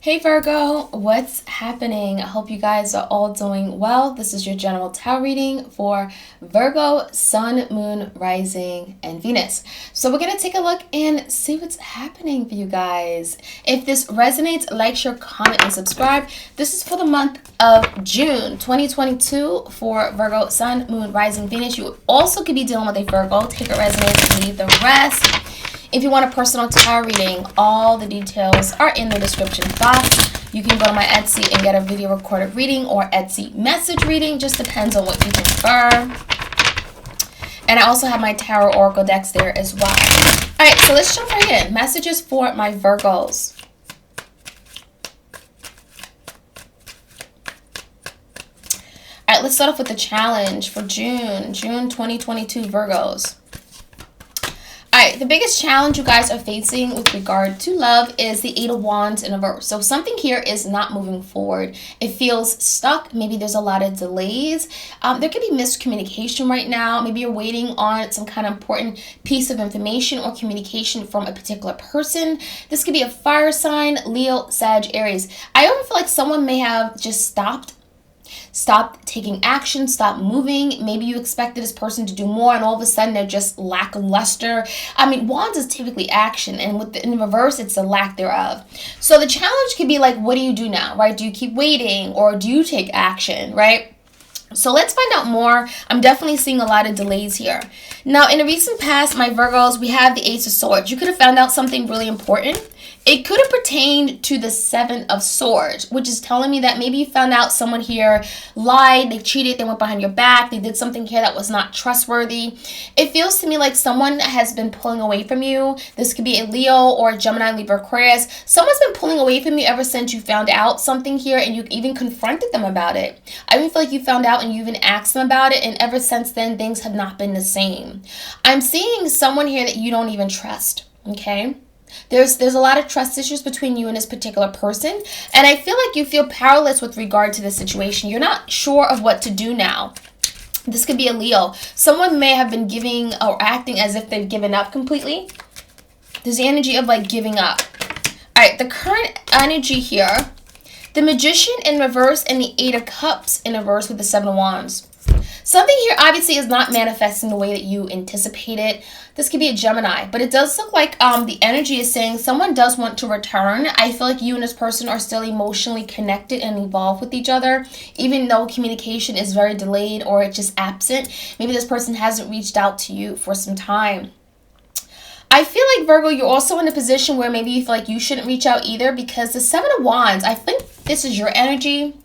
Hey Virgo, what's happening? I hope you guys are all doing well. This is your general tarot reading for Virgo, Sun, Moon, Rising, and Venus. So we're going to take a look and see what's happening for you guys. If this resonates, like, share, comment, and subscribe. This is for the month of June 2022 for Virgo, Sun, Moon, Rising, Venus. You also could be dealing with a Virgo. Take it resonates and leave the rest. If you want a personal tarot reading, all the details are in the description box. You can go to my Etsy and get a video recorded reading or Etsy message reading. Just depends on what you prefer. And I also have my tarot oracle decks there as well. All right, so let's jump right in. Messages for my Virgos. All right, let's start off with the challenge for June 2022 Virgos. Alright, the biggest challenge you guys are facing with regard to love is the Eight of Wands in reverse. So something here is not moving forward. It feels stuck. Maybe there's a lot of delays. There could be miscommunication right now. Maybe you're waiting on some kind of important piece of information or communication from a particular person. This could be a fire sign, Leo, Sag, Aries. I often feel like someone may have just stopped taking action, stop moving. Maybe you expected this person to do more and all of a sudden they're just lackluster. I mean, wands is typically action, and in reverse, it's a lack thereof. So the challenge could be like, what do you do now, right? Do you keep waiting or do you take action, right? So let's find out more. I'm definitely seeing a lot of delays here. Now, in the recent past, my Virgos, we have the Ace of Swords. You could have found out something really important. It could have pertained to the Seven of Swords, which is telling me that maybe you found out someone here lied, they cheated, they went behind your back, they did something here that was not trustworthy. It feels to me like someone has been pulling away from you. This could be a Leo or a Gemini, Libra, Aquarius. Someone's been pulling away from you ever since you found out something here and you even confronted them about it. I even feel like you found out and you even asked them about it, and ever since then, things have not been the same. I'm seeing someone here that you don't even trust, okay? There's a lot of trust issues between you and this particular person, and I feel like you feel powerless with regard to the situation. You're not sure of what to do now. This could be a Leo. Someone may have been giving or acting as if they've given up completely. There's the energy of like giving up. All right, the current energy here, the Magician in reverse and the Eight of Cups in reverse with the Seven of Wands. Something here obviously is not manifesting the way that you anticipated. This could be a Gemini, but it does look like the energy is saying someone does want to return. I feel like you and this person are still emotionally connected and involved with each other, even though communication is very delayed or it's just absent. Maybe this person hasn't reached out to you for some time. I feel like, Virgo, you're also in a position where maybe you feel like you shouldn't reach out either, because the Seven of Wands, I think this is your energy.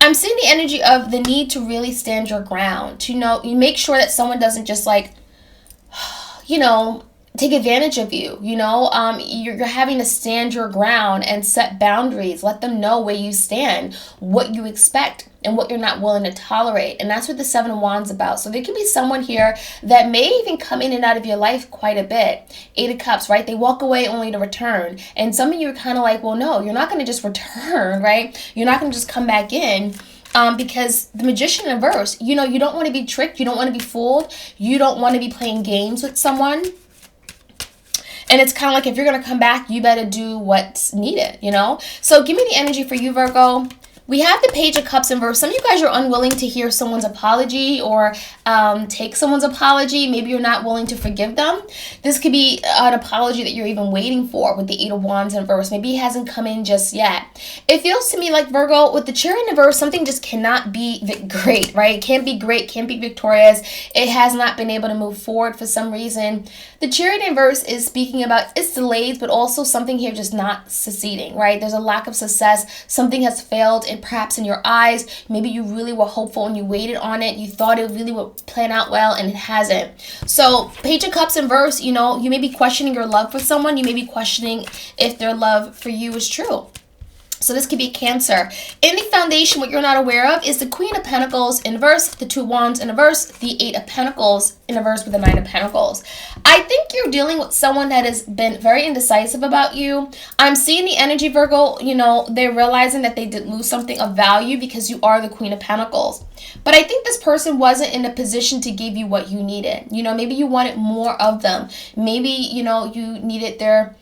I'm seeing the energy of the need to really stand your ground. To, you make sure that someone doesn't just like, take advantage of you. You're having to stand your ground and set boundaries. Let them know where you stand, what you expect, and what you're not willing to tolerate. And that's what the Seven of Wands is about. So there could be someone here that may even come in and out of your life quite a bit. Eight of Cups, right? They walk away only to return. And some of you are kind of like, well, no, you're not going to just return, right? You're not going to just come back in. Because the Magician in reverse, you don't want to be tricked. You don't want to be fooled. You don't want to be playing games with someone. And it's kind of like, if you're going to come back, you better do what's needed, So give me the energy for you, Virgo. We have the Page of Cups in reverse. Some of you guys are unwilling to hear someone's apology or take someone's apology. Maybe you're not willing to forgive them. This could be an apology that you're even waiting for with the Eight of Wands in reverse. Maybe it hasn't come in just yet. It feels to me like, Virgo, with the Chariot in reverse, something just cannot be great, right? It can't be great, can't be victorious. It has not been able to move forward for some reason. The Chariot in reverse is speaking about its delays, but also something here just not succeeding, right? There's a lack of success. Something has failed, and perhaps in your eyes, maybe you really were hopeful and you waited on it. You thought it really would plan out well, and it hasn't. So Page of Cups in verse, you may be questioning your love for someone. You may be questioning if their love for you is true. So this could be Cancer. In the foundation, what you're not aware of is the Queen of Pentacles in reverse, the Two of Wands in reverse, the Eight of Pentacles in reverse with the Nine of Pentacles. I think you're dealing with someone that has been very indecisive about you. I'm seeing the energy, Virgo, they're realizing that they did lose something of value because you are the Queen of Pentacles. But I think this person wasn't in a position to give you what you needed. Maybe you wanted more of them. Maybe, you needed their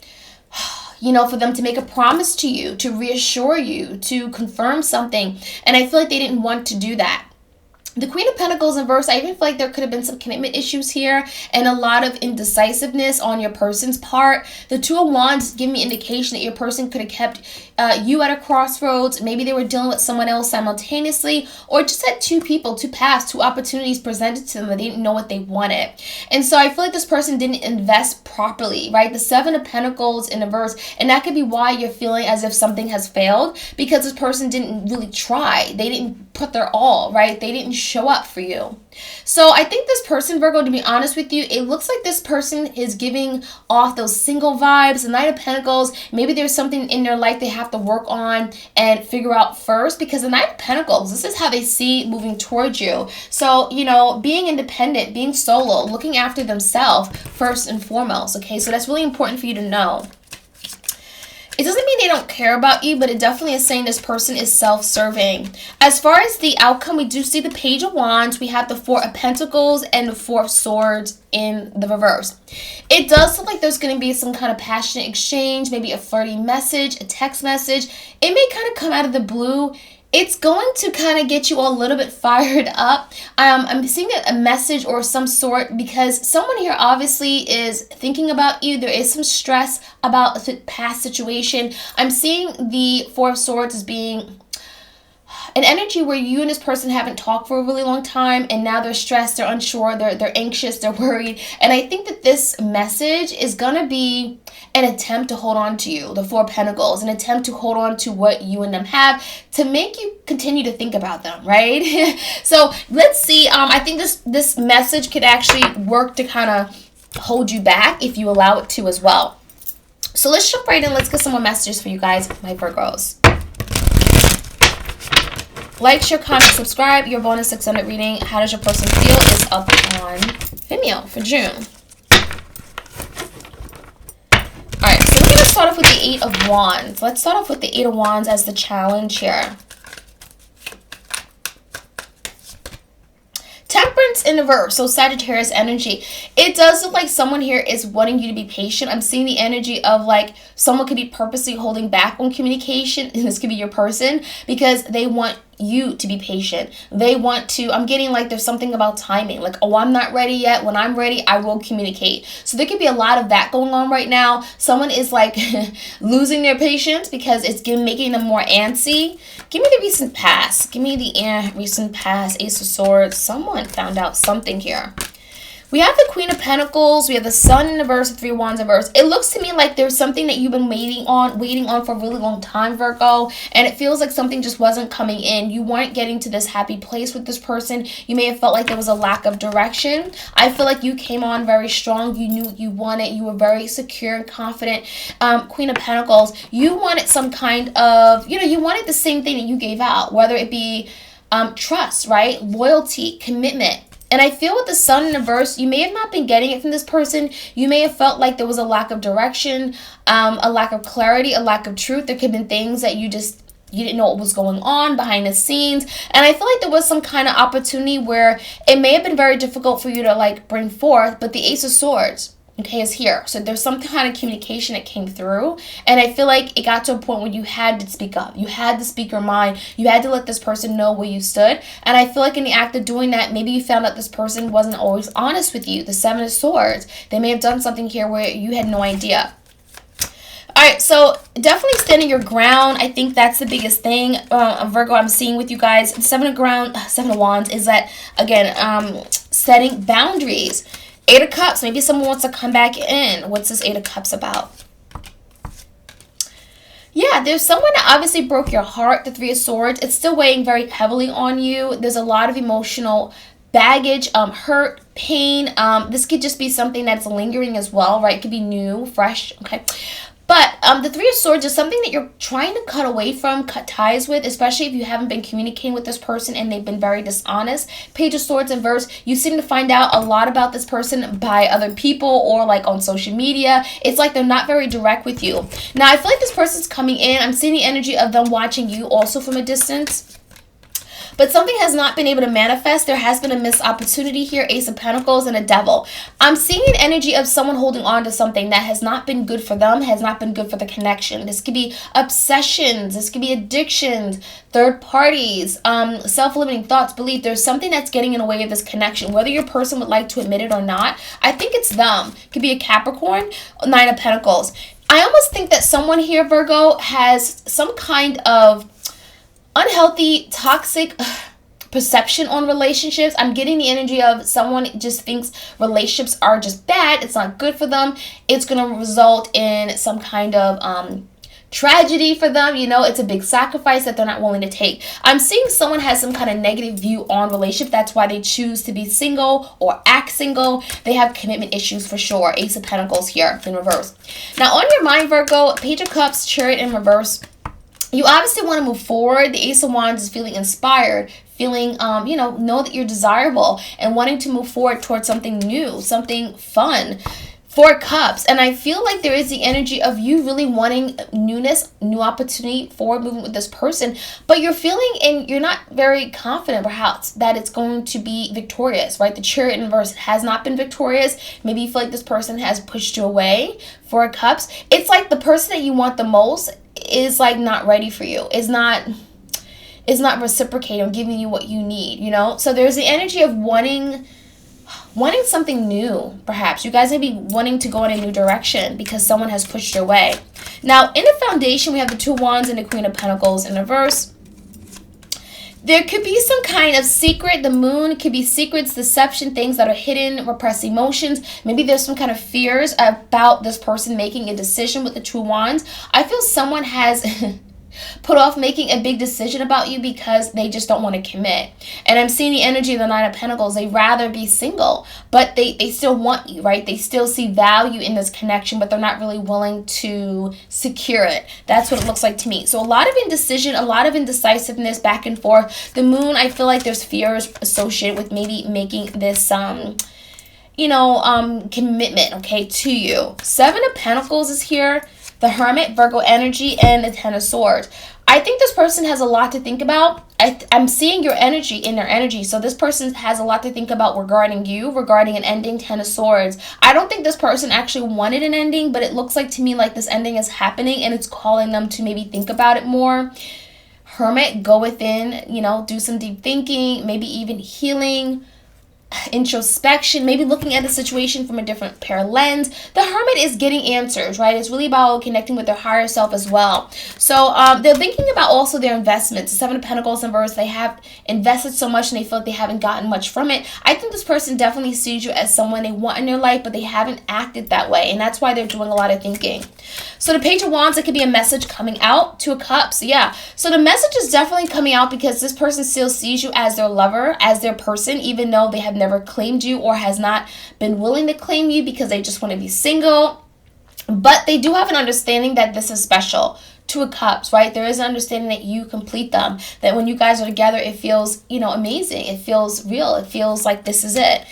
you know, for them to make a promise to you, to reassure you, to confirm something. And I feel like they didn't want to do that. The Queen of Pentacles in reverse, I even feel like there could have been some commitment issues here and a lot of indecisiveness on your person's part. The Two of Wands give me indication that your person could have kept you at a crossroads. Maybe they were dealing with someone else simultaneously, or just had two people, two paths, two opportunities presented to them that they didn't know what they wanted. And so I feel like this person didn't invest properly, right? The Seven of Pentacles in reverse, and that could be why you're feeling as if something has failed, because this person didn't really try. They didn't put their all, right? They didn't show up for you. So I think this person, Virgo, to be honest with you, it looks like this person is giving off those single vibes. The Knight of Pentacles, maybe there's something in their life they have to work on and figure out first, because the Knight of Pentacles, this is how they see moving towards you. So, you know, being independent, being solo, looking after themselves first and foremost, okay? So that's really important for you to know. It doesn't mean they don't care about you, but it definitely is saying this person is self-serving. As far as the outcome, we do see the Page of Wands. We have the Four of Pentacles and the Four of Swords in the reverse. It does look like there's going to be some kind of passionate exchange, maybe a flirty message, a text message. It may kind of come out of the blue. It's going to kind of get you all a little bit fired up. I'm seeing a message or some sort, because someone here obviously is thinking about you. There is some stress about a past situation. I'm seeing the Four of Swords as being an energy where you and this person haven't talked for a really long time, and now they're stressed, they're unsure, they're anxious, they're worried. And I think that this message is going to be an attempt to hold on to you, the Four of Pentacles, an attempt to hold on to what you and them have to make you continue to think about them, right? So let's see. I think this message could actually work to kind of hold you back if you allow it to as well. So let's jump right in. Let's get some more messages for you guys, my Virgos. Like, share, comment, subscribe. Your bonus 600 reading, how does your person feel, is up on Vimeo for June. Alright, so we're going to start off with the Eight of Wands. Let's start off with the Eight of Wands as the challenge here. Temperance in reverse, so Sagittarius energy. It does look like someone here is wanting you to be patient. I'm seeing the energy of like someone could be purposely holding back on communication, and this could be your person, because they want you to be patient. They want to, I'm getting like there's something about timing, like, oh, I'm not ready yet. When I'm ready, I will communicate. So there could be a lot of that going on right now. Someone is like losing their patience because it's making them more antsy. Give me the recent past. Give me the recent past. Ace of Swords. Someone found out something here. We have the Queen of Pentacles. We have the Sun in the reverse, the Three of Wands in reverse. It looks to me like there's something that you've been waiting on for a really long time, Virgo. And it feels like something just wasn't coming in. You weren't getting to this happy place with this person. You may have felt like there was a lack of direction. I feel like you came on very strong. You knew what you wanted. You were very secure and confident. Queen of Pentacles, you wanted some kind of, you wanted the same thing that you gave out, whether it be trust, right? Loyalty, commitment. And I feel with the Sun in reverse, you may have not been getting it from this person. You may have felt like there was a lack of direction, a lack of clarity, a lack of truth. There could have been things that you didn't know what was going on behind the scenes. And I feel like there was some kind of opportunity where it may have been very difficult for you to like bring forth, but the Ace of Swords, okay, is here. So there's some kind of communication that came through. And I feel like it got to a point where you had to speak up. You had to speak your mind. You had to let this person know where you stood. And I feel like in the act of doing that, maybe you found out this person wasn't always honest with you. The Seven of Swords. They may have done something here where you had no idea. Alright, so definitely standing your ground. I think that's the biggest thing, Virgo, I'm seeing with you guys. Seven of Wands is that, again, setting boundaries. Eight of Cups, maybe someone wants to come back in. What's this Eight of Cups about? Yeah, there's someone that obviously broke your heart, the Three of Swords. It's still weighing very heavily on you. There's a lot of emotional baggage, hurt, pain. This could just be something that's lingering as well, right? It could be new, fresh, okay? But the Three of Swords is something that you're trying to cut away from, cut ties with, especially if you haven't been communicating with this person and they've been very dishonest. Page of Swords in reverse, you seem to find out a lot about this person by other people or like on social media. It's like they're not very direct with you. Now, I feel like this person's coming in. I'm seeing the energy of them watching you also from a distance. but something has not been able to manifest. There has been a missed opportunity here. Ace of Pentacles and a Devil. I'm seeing an energy of someone holding on to something that has not been good for them, has not been good for the connection. This could be obsessions. This could be addictions, third parties, self-limiting thoughts, belief. There's something that's getting in the way of this connection, whether your person would like to admit it or not. I think it's them. Could be a Capricorn, Nine of Pentacles. I almost think that someone here, Virgo, has some kind of unhealthy, toxic perception on relationships. I'm getting the energy of someone just thinks relationships are just bad. It's not good for them. It's going to result in some kind of tragedy for them. You know, it's a big sacrifice that they're not willing to take. I'm seeing someone has some kind of negative view on relationship. That's why they choose to be single or act single. They have commitment issues for sure. Ace of Pentacles here in reverse. Now on your mind, Virgo, Page of Cups, Chariot in reverse. You obviously want to move forward. The Ace of Wands is feeling inspired, feeling, know that you're desirable and wanting to move forward towards something new, something fun. Four of Cups, and I feel like there is the energy of you really wanting newness, new opportunity, forward movement with this person, but you're feeling and you're not very confident perhaps that it's going to be victorious, right? The Chariot in reverse has not been victorious. Maybe you feel like this person has pushed you away. Four of Cups, it's like the person that you want the most is like not ready for you, is not reciprocating or giving you what you need, you know? So there's the energy of wanting something new. Perhaps you guys may be wanting to go in a new direction because someone has pushed your way. Now in the foundation, we have the Two of Wands and the Queen of Pentacles in reverse. There could be some kind of secret. The moon could be secrets, deception, things that are hidden, repressed emotions. Maybe there's some kind of fears about this person making a decision with the Two of Wands. I feel someone has put off making a big decision about you because they just don't want to commit. And I'm seeing the energy of the Nine of Pentacles. They rather be single, but they still want you, right? They still see value in this connection, but they're not really willing to secure it. That's what it looks like to me. So a lot of indecision, a lot of indecisiveness back and forth. The moon, I feel like there's fears associated with maybe making this commitment, okay, to you. Seven of Pentacles is here. The Hermit, Virgo energy, and the Ten of Swords. I think this person has a lot to think about. I'm seeing your energy in their energy. So this person has a lot to think about regarding you, regarding an ending. Ten of Swords. I don't think this person actually wanted an ending, but it looks like to me like this ending is happening and it's calling them to maybe think about it more. Hermit, go within, do some deep thinking, maybe even healing, introspection, maybe looking at the situation from a different pair of lens. The Hermit is getting answers, right? It's really about connecting with their higher self as well. So they're thinking about also their investments. The Seven of Pentacles in reverse, they have invested so much and they feel like they haven't gotten much from it. I think this person definitely sees you as someone they want in their life, but they haven't acted that way, and that's why they're doing a lot of thinking. So the Page of Wands, it could be a message coming out. Two of Cups, yeah. So the message is definitely coming out because this person still sees you as their lover, as their person, even though they have never claimed you or has not been willing to claim you because they just want to be single. But they do have an understanding that this is special. Two of Cups, right? There is an understanding that you complete them, that when you guys are together, it feels, amazing. It feels real. It feels like this is it.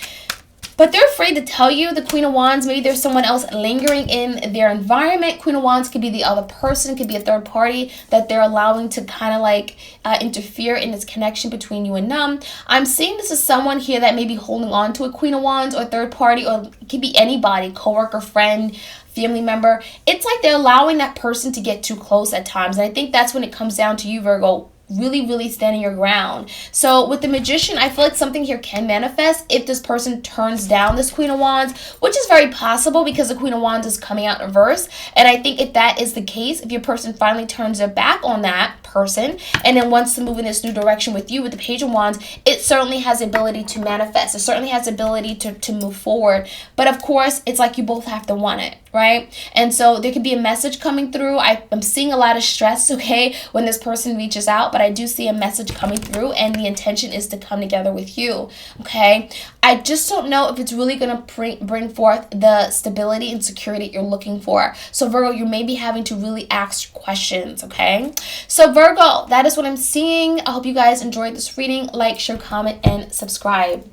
But they're afraid to tell you. The Queen of Wands, maybe there's someone else lingering in their environment. Queen of Wands could be the other person, could be a third party that they're allowing to kind of interfere in this connection between you and them. I'm seeing this as someone here that may be holding on to a Queen of Wands or third party, or it could be anybody, coworker, friend, family member. It's like they're allowing that person to get too close at times. And I think that's when it comes down to you, Virgo, really standing your ground. So with the Magician, I feel like something here can manifest if this person turns down this Queen of Wands, which is very possible because the Queen of Wands is coming out in reverse. And I think if that is the case, if your person finally turns their back on that person and then wants to move in this new direction with you with the Page of Wands, it certainly has the ability to manifest. It certainly has the ability to move forward. But of course, it's like you both have to want it, right? And so there could be a message coming through. I'm seeing a lot of stress, okay, when this person reaches out, but I do see a message coming through and the intention is to come together with you, okay? I just don't know if it's really going to bring forth the stability and security you're looking for. So Virgo, you may be having to really ask questions, okay? So Virgo, that is what I'm seeing. I hope you guys enjoyed this reading. Like, share, comment, and subscribe.